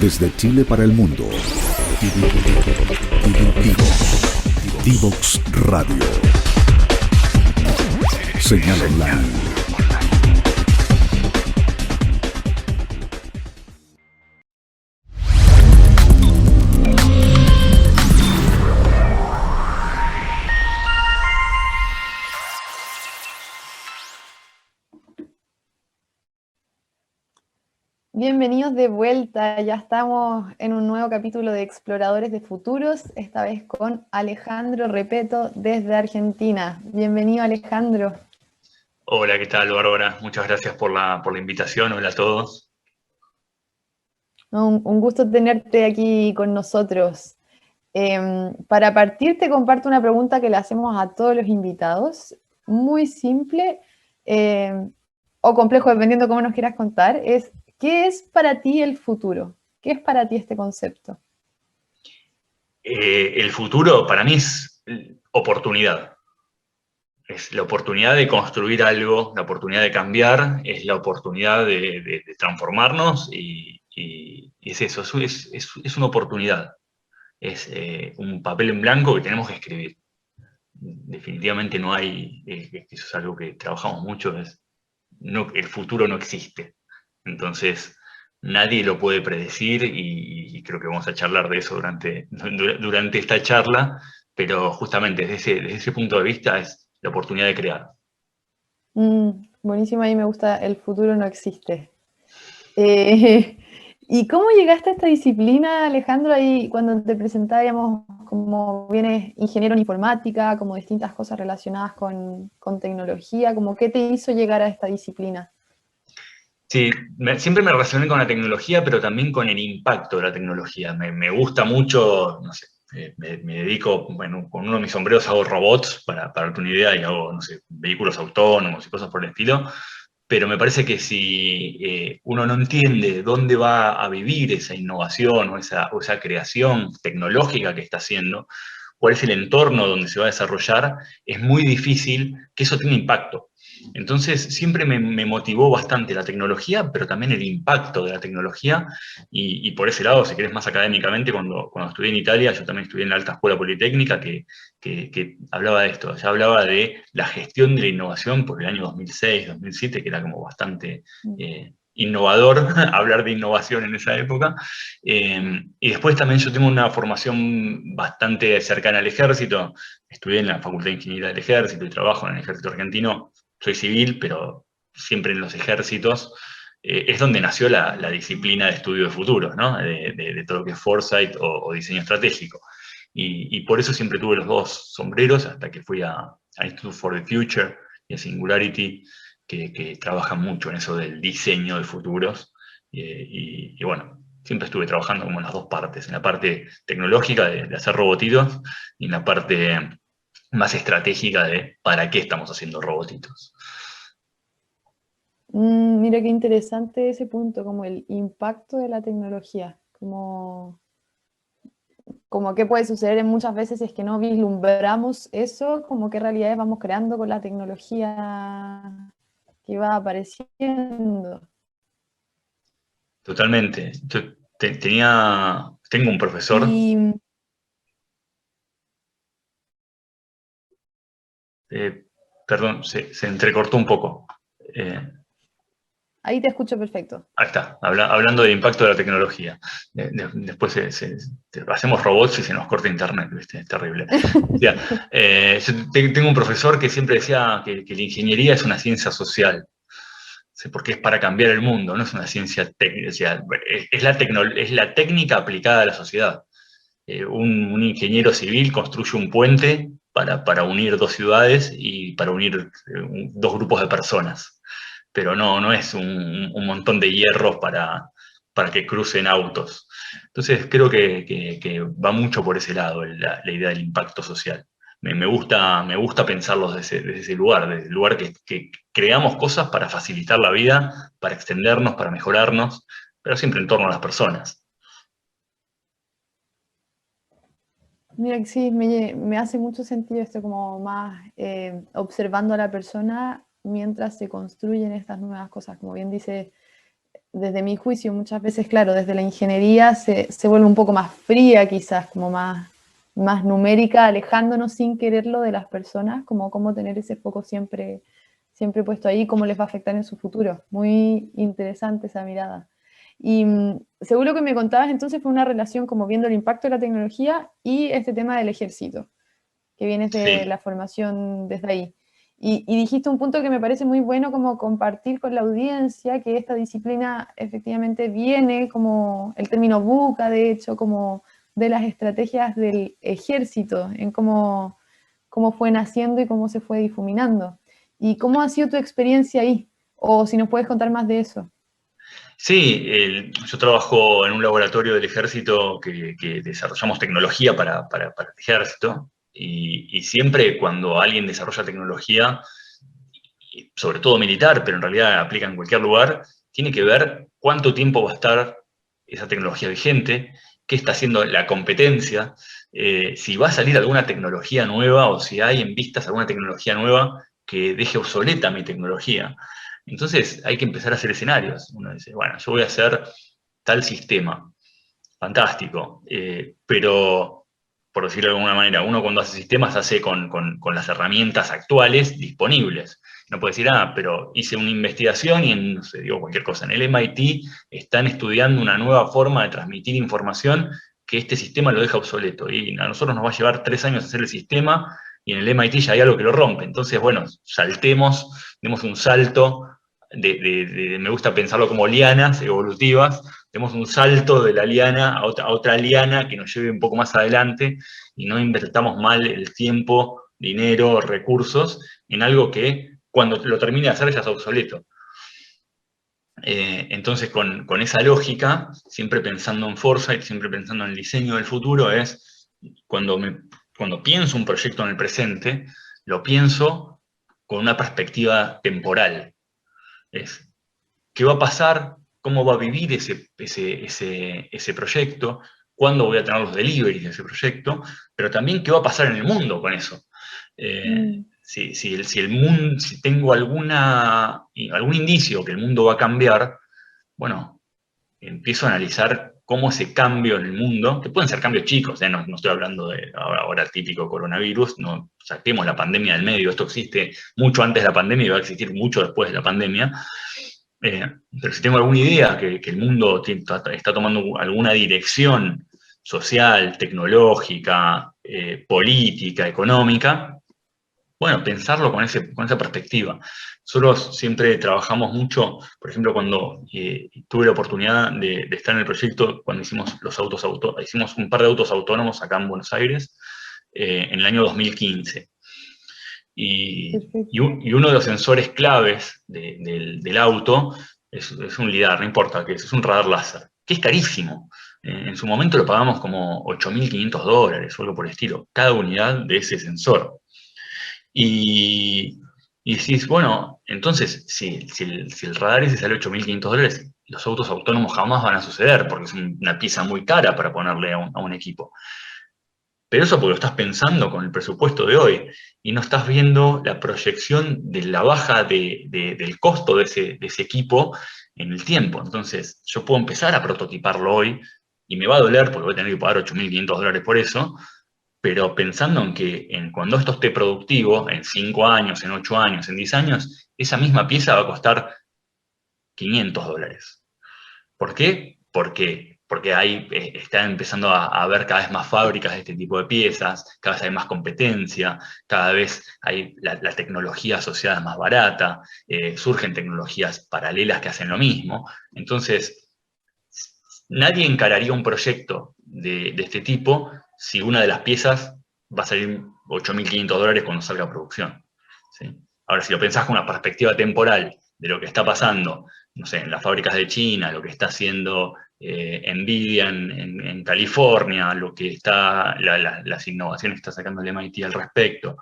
Desde Chile para el mundo. Divox Radio. Señal online. Bienvenidos de vuelta, ya estamos en un nuevo capítulo de Exploradores de Futuros, esta vez con Alejandro Repetto desde Argentina. Bienvenido, Alejandro. Hola, ¿qué tal, Bárbara? Muchas gracias por la invitación. Hola a todos. Un gusto tenerte aquí con nosotros. Para partir te comparto una pregunta que le hacemos a todos los invitados, muy simple o complejo, dependiendo cómo nos quieras contar, es ¿qué es para ti el futuro? ¿Qué es para ti este concepto? El futuro para mí es oportunidad. Es la oportunidad de construir algo, la oportunidad de cambiar, es la oportunidad de transformarnos y es eso, es una oportunidad. Es un papel en blanco que tenemos que escribir. Definitivamente no hay, eso es algo que trabajamos mucho, el futuro no existe. Entonces, nadie lo puede predecir y creo que vamos a charlar de eso durante esta charla, pero justamente desde ese punto de vista es la oportunidad de crear. Buenísimo, ahí me gusta, el futuro no existe. ¿Y cómo llegaste a esta disciplina, Alejandro? Ahí cuando te presentábamos, como vienes ingeniero en informática, como distintas cosas relacionadas con tecnología, como ¿qué te hizo llegar a esta disciplina? Sí, siempre me relacioné con la tecnología, pero también con el impacto de la tecnología. Me gusta mucho, no sé, me dedico, bueno, con uno de mis sombreros hago robots, para darte una idea, y hago, no sé, vehículos autónomos y cosas por el estilo, pero me parece que si uno no entiende dónde va a vivir esa innovación o esa creación tecnológica que está haciendo, cuál es el entorno donde se va a desarrollar, es muy difícil que eso tenga impacto. Entonces, siempre me motivó bastante la tecnología, pero también el impacto de la tecnología, y por ese lado, si querés más académicamente, cuando estudié en Italia, yo también estudié en la Alta Escuela Politécnica, que hablaba de esto, ya hablaba de la gestión de la innovación por el año 2006, 2007, que era como bastante innovador hablar de innovación en esa época. Y después también yo tengo una formación bastante cercana al ejército, estudié en la Facultad de Ingeniería del Ejército y trabajo en el Ejército Argentino. Soy civil, pero siempre en los ejércitos, es donde nació la disciplina de estudio de futuros, ¿no? De todo lo que es foresight o diseño estratégico. Y por eso siempre tuve los dos sombreros, hasta que fui a Institute for the Future y a Singularity, que trabajan mucho en eso del diseño de futuros. Y bueno, siempre estuve trabajando como en las dos partes, en la parte tecnológica de hacer robotitos y en la parte más estratégica de para qué estamos haciendo robotitos. Mira qué interesante ese punto, como el impacto de la tecnología, como qué puede suceder en muchas veces si es que no vislumbramos eso, como qué realidades vamos creando con la tecnología que va apareciendo. Totalmente. Tengo un profesor, Y perdón, se entrecortó un poco. ahí te escucho perfecto. Ahí está, hablando del impacto de la tecnología. Después hacemos robots y se nos corta internet, ¿viste? Es terrible. O sea, yo tengo un profesor que siempre decía que la ingeniería es una ciencia social, porque es para cambiar el mundo, no es una ciencia técnica, o sea, es la técnica aplicada a la sociedad. Un ingeniero civil construye un puente para unir dos ciudades y para unir dos grupos de personas, pero no es un montón de hierros para que crucen autos. Entonces creo que va mucho por ese lado la idea del impacto social. Me gusta pensarlos desde ese lugar, desde el lugar que creamos cosas para facilitar la vida, para extendernos, para mejorarnos, pero siempre en torno a las personas. Mira, sí, me hace mucho sentido esto, como más observando a la persona mientras se construyen estas nuevas cosas. Como bien dice, desde mi juicio, muchas veces, claro, desde la ingeniería se vuelve un poco más fría quizás, como más numérica, alejándonos sin quererlo de las personas, como cómo tener ese foco siempre, siempre puesto ahí, cómo les va a afectar en su futuro. Muy interesante esa mirada. Y según lo que me contabas, entonces fue una relación como viendo el impacto de la tecnología y este tema del ejército, que viene de Sí. la formación desde ahí. Y dijiste un punto que me parece muy bueno como compartir con la audiencia, que esta disciplina efectivamente viene como el término buca, de hecho, como de las estrategias del ejército, en cómo fue naciendo y cómo se fue difuminando. ¿Y cómo ha sido tu experiencia ahí? O si nos puedes contar más de eso. Sí, yo trabajo en un laboratorio del ejército que desarrollamos tecnología para el ejército y siempre cuando alguien desarrolla tecnología, y sobre todo militar, pero en realidad aplica en cualquier lugar, tiene que ver cuánto tiempo va a estar esa tecnología vigente, qué está haciendo la competencia, si va a salir alguna tecnología nueva o si hay en vistas alguna tecnología nueva que deje obsoleta mi tecnología. Entonces hay que empezar a hacer escenarios. Uno dice, bueno, yo voy a hacer tal sistema, fantástico, pero por decirlo de alguna manera, uno cuando hace sistemas hace con las herramientas actuales disponibles. No puede decir, pero hice una investigación y en, no sé, digo cualquier cosa, en el MIT están estudiando una nueva forma de transmitir información que este sistema lo deja obsoleto. Y a nosotros nos va a llevar 3 años hacer el sistema y en el MIT ya hay algo que lo rompe. Entonces, bueno, saltemos, demos un salto, me gusta pensarlo como lianas evolutivas, demos un salto de la liana a otra liana que nos lleve un poco más adelante y no invertamos mal el tiempo, dinero, recursos en algo que cuando lo termine de hacer ya es obsoleto. Entonces, con esa lógica, siempre pensando en foresight, siempre pensando en el diseño del futuro, es cuando pienso un proyecto en el presente, lo pienso con una perspectiva temporal. Es, ¿qué va a pasar? ¿Cómo va a vivir ese proyecto? ¿Cuándo voy a tener los deliveries de ese proyecto? Pero también, ¿qué va a pasar en el mundo con eso? Si el mundo, si tengo algún indicio que el mundo va a cambiar, bueno, empiezo a analizar cómo ese cambio en el mundo, que pueden ser cambios chicos, no estoy hablando de ahora típico coronavirus, no saquemos la pandemia del medio, esto existe mucho antes de la pandemia y va a existir mucho después de la pandemia, pero si tengo alguna idea que el mundo está tomando alguna dirección social, tecnológica, política, económica, bueno, pensarlo con esa perspectiva. Nosotros siempre trabajamos mucho, por ejemplo, cuando tuve la oportunidad de estar en el proyecto, cuando hicimos hicimos un par de autos autónomos acá en Buenos Aires, en el año 2015. Y uno de los sensores claves del auto es un LIDAR, no importa qué es un radar láser, que es carísimo. En su momento lo pagamos como $8.500 o algo por el estilo, cada unidad de ese sensor. Y decís, bueno, entonces, si el radar ese sale $8.500, los autos autónomos jamás van a suceder, porque es una pieza muy cara para ponerle a un equipo. Pero eso porque lo estás pensando con el presupuesto de hoy y no estás viendo la proyección de la baja del costo de ese equipo en el tiempo. Entonces, yo puedo empezar a prototiparlo hoy y me va a doler porque voy a tener que pagar $8.500 por eso, pero pensando en que cuando esto esté productivo, en 5 años, en 8 años, en 10 años, esa misma pieza va a costar $500. ¿Por qué? Porque ahí están empezando a haber cada vez más fábricas de este tipo de piezas, cada vez hay más competencia, cada vez hay la tecnología asociada más barata, surgen tecnologías paralelas que hacen lo mismo. Entonces, nadie encararía un proyecto de este tipo si una de las piezas va a salir $8.500 cuando salga a producción. ¿Sí? Ahora, si lo pensás con una perspectiva temporal de lo que está pasando, no sé, en las fábricas de China, lo que está haciendo Nvidia en California, lo que está, las innovaciones que está sacando el MIT al respecto,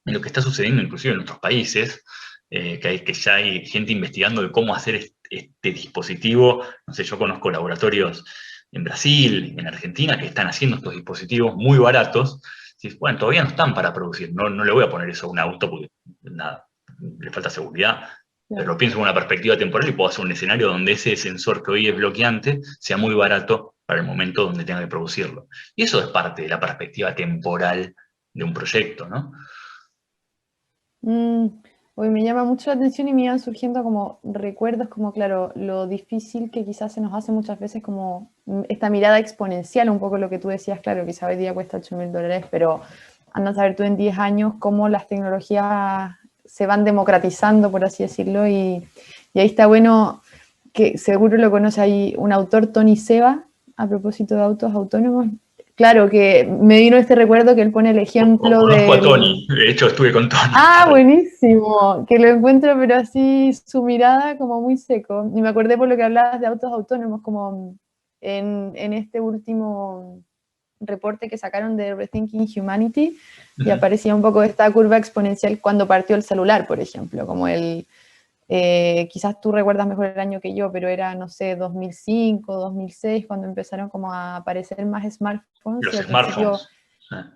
en lo que está sucediendo inclusive en otros países, que ya hay gente investigando de cómo hacer este dispositivo. No sé, yo conozco laboratorios en Brasil, en Argentina, que están haciendo estos dispositivos muy baratos. Bueno, todavía no están para producir, no le voy a poner eso a un auto porque nada, le falta seguridad, Pero Claro. lo pienso con una perspectiva temporal y puedo hacer un escenario donde ese sensor que hoy es bloqueante sea muy barato para el momento donde tenga que producirlo. Y eso es parte de la perspectiva temporal de un proyecto, ¿no? Mm, Hoy me llama mucho la atención y me iban surgiendo como recuerdos, como claro, lo difícil que quizás se nos hace muchas veces como esta mirada exponencial, un poco lo que tú decías, claro, quizás hoy día cuesta $8.000, pero anda a saber tú en 10 años cómo las tecnologías se van democratizando, por así decirlo, y ahí está bueno, que seguro lo conoce ahí un autor, Tony Seba, a propósito de autos autónomos. Claro, que me vino este recuerdo que él pone el ejemplo Conozco a del... Tony, de hecho estuve con Tony. Ah, buenísimo, que lo encuentro, pero así su mirada como muy seco. Y me acordé por lo que hablabas de autos autónomos, como en este último reporte que sacaron de Rethinking Humanity, y aparecía un poco esta curva exponencial cuando partió el celular, por ejemplo, como quizás tú recuerdas mejor el año que yo, pero era, no sé, 2005, 2006, cuando empezaron como a aparecer más smartphones, y Los al principio... smartphones. Ah,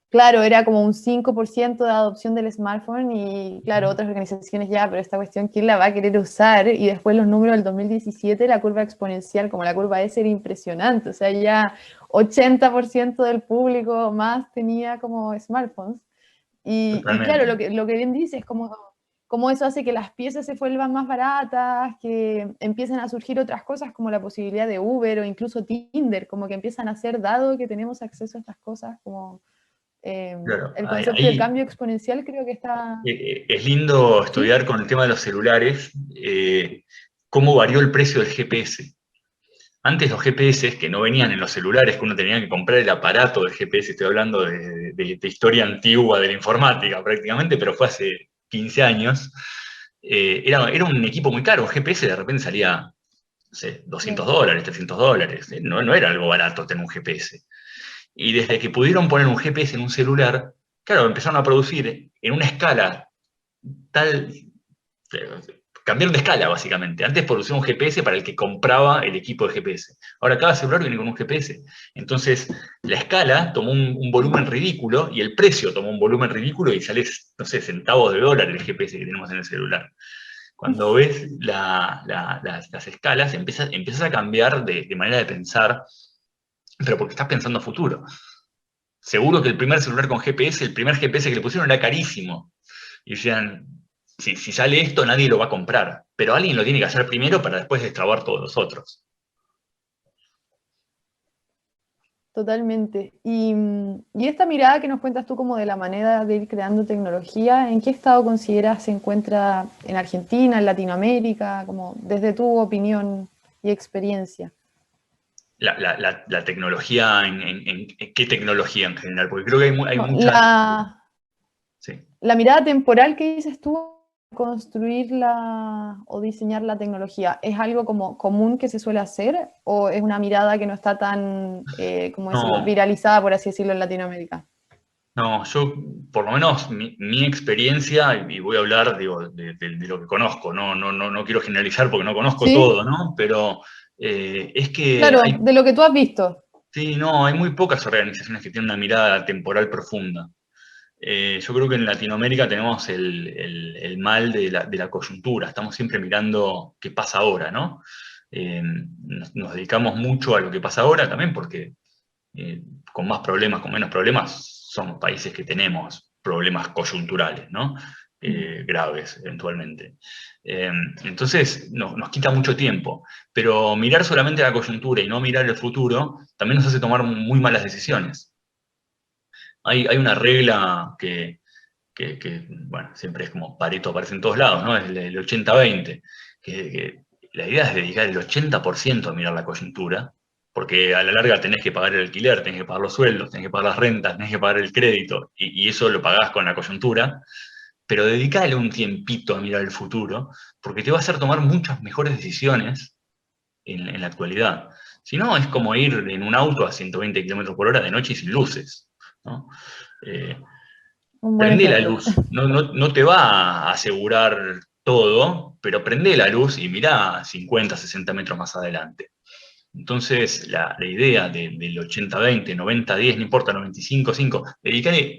Claro, era como un 5% de adopción del smartphone y claro, otras organizaciones ya, pero esta cuestión, ¿quién la va a querer usar? Y después los números del 2017, la curva exponencial, como la curva S, era impresionante. O sea, ya 80% del público más tenía como smartphones. Y claro, totalmente. lo que bien dices, como eso hace que las piezas se vuelvan más baratas, que empiecen a surgir otras cosas como la posibilidad de Uber o incluso Tinder, como que empiezan a ser dado que tenemos acceso a estas cosas como Claro, el concepto del ahí cambio exponencial creo que está... es lindo ¿Sí? estudiar con el tema de los celulares cómo varió el precio del GPS. Antes los GPS que no venían en los celulares, que uno tenía que comprar el aparato del GPS, estoy hablando de historia antigua de la informática prácticamente, pero fue hace 15 años, era un equipo muy caro. Un GPS de repente salía, no sé, Claro. $200, $300. No era algo barato tener un GPS. Y desde que pudieron poner un GPS en un celular, claro, empezaron a producir en una escala tal, cambiaron de escala, básicamente. Antes producía un GPS para el que compraba el equipo de GPS. Ahora cada celular viene con un GPS. Entonces, la escala tomó un volumen ridículo y el precio tomó un volumen ridículo y sale, no sé, centavos de dólar el GPS que tenemos en el celular. Cuando ves las escalas, empiezas a cambiar de manera de pensar, pero porque estás pensando a futuro. Seguro que el primer celular con GPS, el primer GPS que le pusieron era carísimo. Y decían, si sale esto, nadie lo va a comprar. Pero alguien lo tiene que hacer primero para después destrabar todos los otros. Totalmente. Y esta mirada que nos cuentas tú como de la manera de ir creando tecnología, ¿en qué estado consideras se encuentra en Argentina, en Latinoamérica, como desde tu opinión y experiencia? La tecnología, ¿qué tecnología en general? Porque creo que hay No, muchas... Sí. la mirada temporal que dices tú, construir o diseñar la tecnología, ¿es algo como común que se suele hacer o es una mirada que no está tan, ¿cómo decirlo?, No, viralizada, por así decirlo, en Latinoamérica? no, yo, por lo menos mi experiencia, y voy a hablar, digo, de lo que conozco, no quiero generalizar porque no conozco todo, Sí, ¿no? Pero es que claro, de lo que tú has visto. sí, no, hay muy pocas organizaciones que tienen una mirada temporal profunda. Yo creo que en Latinoamérica tenemos el mal de la coyuntura, estamos siempre mirando qué pasa ahora, ¿no? Nos dedicamos mucho a lo que pasa ahora también porque con más problemas, con menos problemas, somos países que tenemos problemas coyunturales, ¿no? Graves, eventualmente. Entonces, nos quita mucho tiempo, pero mirar solamente la coyuntura y no mirar el futuro también nos hace tomar muy malas decisiones. Hay una regla bueno, siempre es como Pareto aparece en todos lados, ¿no? Es el 80-20, que la idea es dedicar el 80% a mirar la coyuntura, porque a la larga tenés que pagar el alquiler, tenés que pagar los sueldos, tenés que pagar las rentas, tenés que pagar el crédito, y eso lo pagás con la coyuntura, pero dedicale un tiempito a mirar el futuro, porque te va a hacer tomar muchas mejores decisiones en la actualidad. Si no, es como ir en un auto a 120 km/h de noche y sin luces, ¿no? Eh, Un buen Prende la ejemplo. luz, no te va a asegurar todo, pero prende la luz y mira 50, 60 metros más adelante. Entonces, la idea del 80-20, 90-10, no importa, 95-5, dedicarle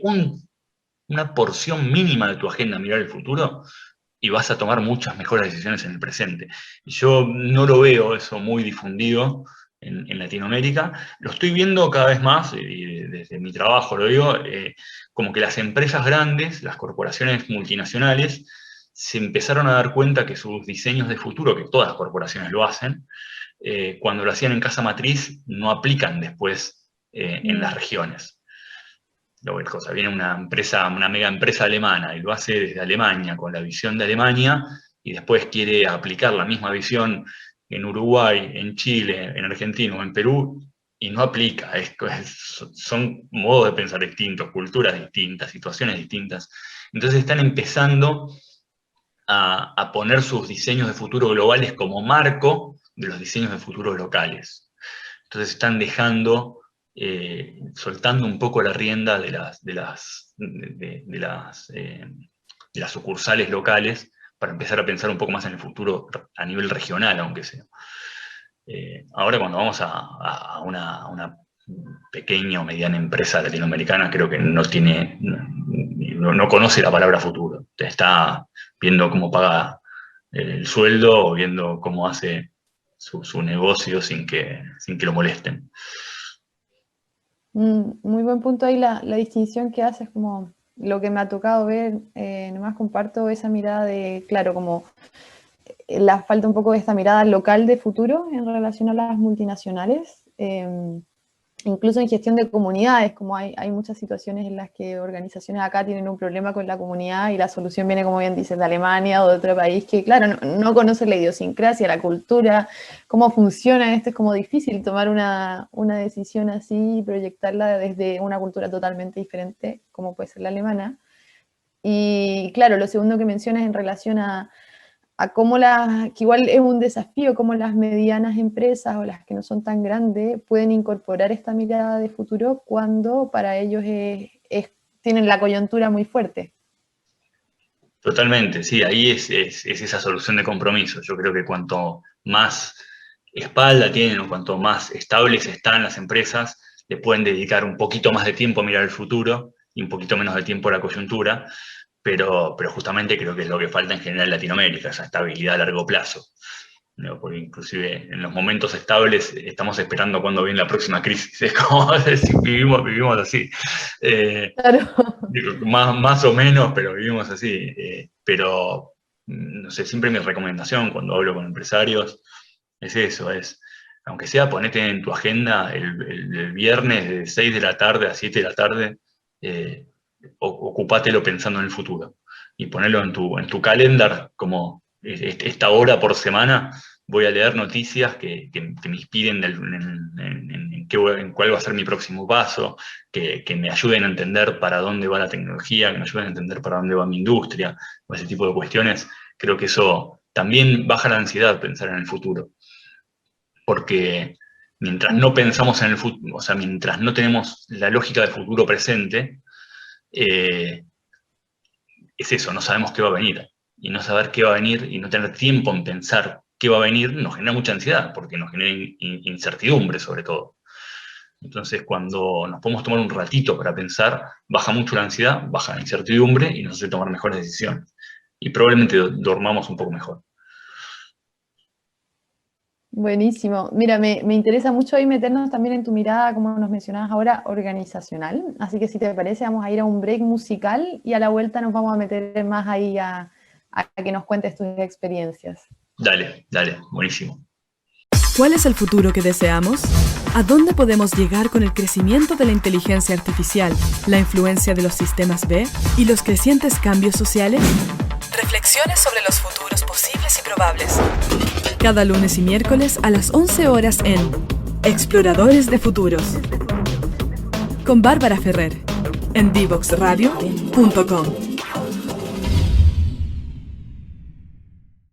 una porción mínima de tu agenda a mirar el futuro, y vas a tomar muchas mejores decisiones en el presente. Y yo no lo veo eso muy difundido en Latinoamérica. Lo estoy viendo cada vez más, y desde mi trabajo lo digo, como que las empresas grandes, las corporaciones multinacionales, se empezaron a dar cuenta que sus diseños de futuro, que todas las corporaciones lo hacen, cuando lo hacían en casa matriz, no aplican después en las regiones. Viene una mega empresa alemana y lo hace desde Alemania, con la visión de Alemania, y después quiere aplicar la misma visión en Uruguay, en Chile, en Argentina o en Perú, y no aplica. Son modos de pensar distintos, culturas distintas, situaciones distintas. Entonces están empezando a poner sus diseños de futuro globales como marco de los diseños de futuro locales. Entonces están soltando un poco la rienda de las sucursales locales para empezar a pensar un poco más en el futuro a nivel regional, aunque sea. Ahora cuando vamos a una pequeña o mediana empresa latinoamericana, creo que no conoce la palabra futuro. Está viendo cómo paga el sueldo o viendo cómo hace su negocio sin que lo molesten. Muy buen punto ahí la distinción que haces, como lo que me ha tocado ver. Nomás comparto esa mirada de, claro, como la falta un poco de esta mirada local de futuro en relación a las multinacionales. Incluso en gestión de comunidades, como hay muchas situaciones en las que organizaciones acá tienen un problema con la comunidad y la solución viene, como bien dices, de Alemania o de otro país que, claro, no conoce la idiosincrasia, la cultura, cómo funciona. Es como difícil tomar una decisión así y proyectarla desde una cultura totalmente diferente, como puede ser la alemana. Y claro, lo segundo que mencionas en relación a cómo que igual es un desafío, cómo las medianas empresas o las que no son tan grandes pueden incorporar esta mirada de futuro cuando para ellos tienen la coyuntura muy fuerte. Totalmente, sí, ahí es esa solución de compromiso. Yo creo que cuanto más espalda tienen o cuanto más estables están las empresas, le pueden dedicar un poquito más de tiempo a mirar el futuro y un poquito menos de tiempo a la coyuntura. Pero justamente creo que es lo que falta en general en Latinoamérica, esa estabilidad a largo plazo. Porque inclusive en los momentos estables estamos esperando cuándo viene la próxima crisis. Es como decir, vivimos así. Claro. Más o menos, pero vivimos así. Pero, no sé, siempre mi recomendación cuando hablo con empresarios es eso, aunque sea ponete en tu agenda el viernes de 6 de la tarde a 7 de la tarde, ocupátelo pensando en el futuro y ponelo en tu calendar como esta hora por semana. Voy a leer noticias que me inspiren en cuál va a ser mi próximo paso, que me ayuden a entender para dónde va la tecnología, que me ayuden a entender para dónde va mi industria, o ese tipo de cuestiones. Creo que eso también baja la ansiedad, pensar en el futuro. Porque mientras no pensamos en el futuro, o sea, mientras no tenemos la lógica del futuro presente, es eso, no sabemos qué va a venir. Y no saber qué va a venir y no tener tiempo en pensar qué va a venir nos genera mucha ansiedad, porque nos genera incertidumbre sobre todo. Entonces, cuando nos podemos tomar un ratito para pensar, baja mucho la ansiedad, baja la incertidumbre y nos hace tomar mejores decisiones. Y probablemente dormamos un poco mejor. Buenísimo. Mira, me interesa mucho ahí meternos también en tu mirada, como nos mencionabas ahora, organizacional. Así que si te parece, vamos a ir a un break musical y a la vuelta nos vamos a meter más ahí a que nos cuentes tus experiencias. Dale, buenísimo. ¿Cuál es el futuro que deseamos? ¿A dónde podemos llegar con el crecimiento de la inteligencia artificial, la influencia de los sistemas B y los crecientes cambios sociales? Reflexiones sobre los futuros posibles y probables. Cada lunes y miércoles a las 11 horas en Exploradores de Futuros. Con Bárbara Ferrer en divoxradio.com.